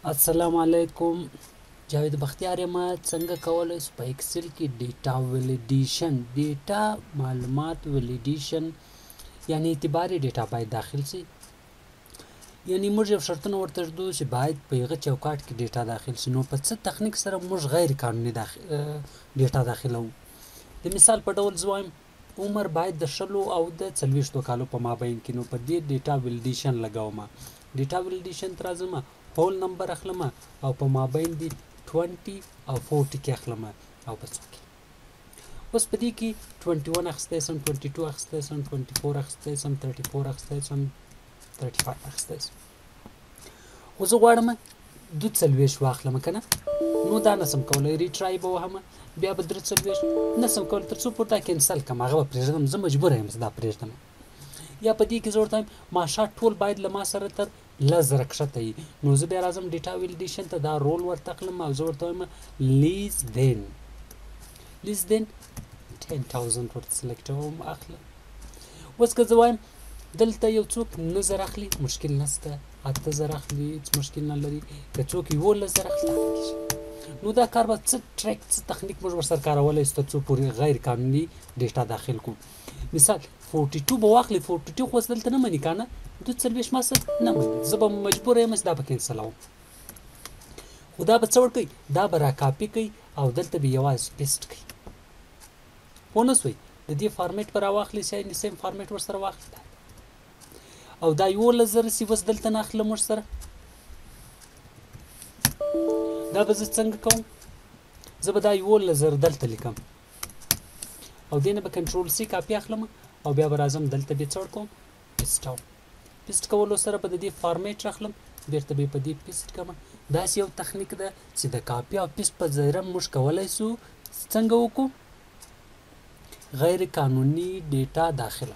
السلام علیکم، جاوید بختیار یم. څنګه کولی شو په ایکسل کې ډیټا ولیډیشن، ډیټا معلومات ولیډیشن یعنی اعتباري ډیټا باید داخل شي. یعنی موږ یو شرطونه ورته ږدو چې باید په هغه چوکاټ کې ډیټا داخل شي. نو په څه تخنیک سره موږ غیر قانوني ډیټا داخلوو؟ د مثال په ډول زه وایم عمر باید د 20 او د 40 کالو په مابین کې. نو په دې ډیټا ولیډیشن لګوم. ډیټا ولیډیشن ته راځم، هول نمبر اخلم او په مابین دی 20 او 40 کې اخلم او بس وکي. اوس په دې کې 21 اخستی سم، 22 اخستی سم، 24 اخستی سم، 34 اخستی سم، 35 اخستی سم. خو زه غواړم 42 واخلم که نه؟ نو دا نسم کولی، ریټرای به وهم، بیا به 43 نسم کولی، تر څو پورته کینسل کړم، هغه به پرېږدم. زه مجبوره یم چې دا پرېږدم. یا په دې کې زه ورته وایم معاشات ټول باید له ما سره تر 10,000 کښته وي. نو زه بیا راځم ډیټا ولیډیشن ته، دا رول ورته اخلم او زه ورته وایم لیس دین 10,000 ورته سلیکټوم، اخلم. اوس که زه وایم دلته یو څوک 9,000 اخلي، مشکل نشته. 8,000 اخلي، هېڅ مشکل نه لري. که څوک 11,000 اخلي، نو دا کار به څه ټریک، څه تخنیک موږ ورسره کارولی شو تر څو پورې غیر قانوني ډیټا داخل کړو. مثال 42 به واخلي، 42 خو اوس دلته نه مني که نه؟ 42 ما سره نه مني، زه به مجبوره یم چې دا به کینسلوم. خو دا به څه ورکوي؟ دا به را کاپي کوي او دلته به یوازې پیسټ کوي. پوه نه سوئ؟ د دې فارمیټ به راواخلي، سیم فارمیټ ورسره واخلي او دا 11,000 سي اوس دلته نه اخلم ورسره. دا به زه څنګه کوم؟ زه به دا 11,000 دلته لیکم او دې نه به کنټرول سی کاپي اخلم او بیا به راځم دلته به څه ورکوم؟ پیسټوم. پیسټ کولو سره به د دې فارمیټ راخلم، بیرته به یې په دې پیسټ کړم. داسې یو تخنیک ده چې د کاپي او پیسټ په ذریعه موږ کولی شو څنګه وکړو؟ غیر قانوني ډیټا داخله.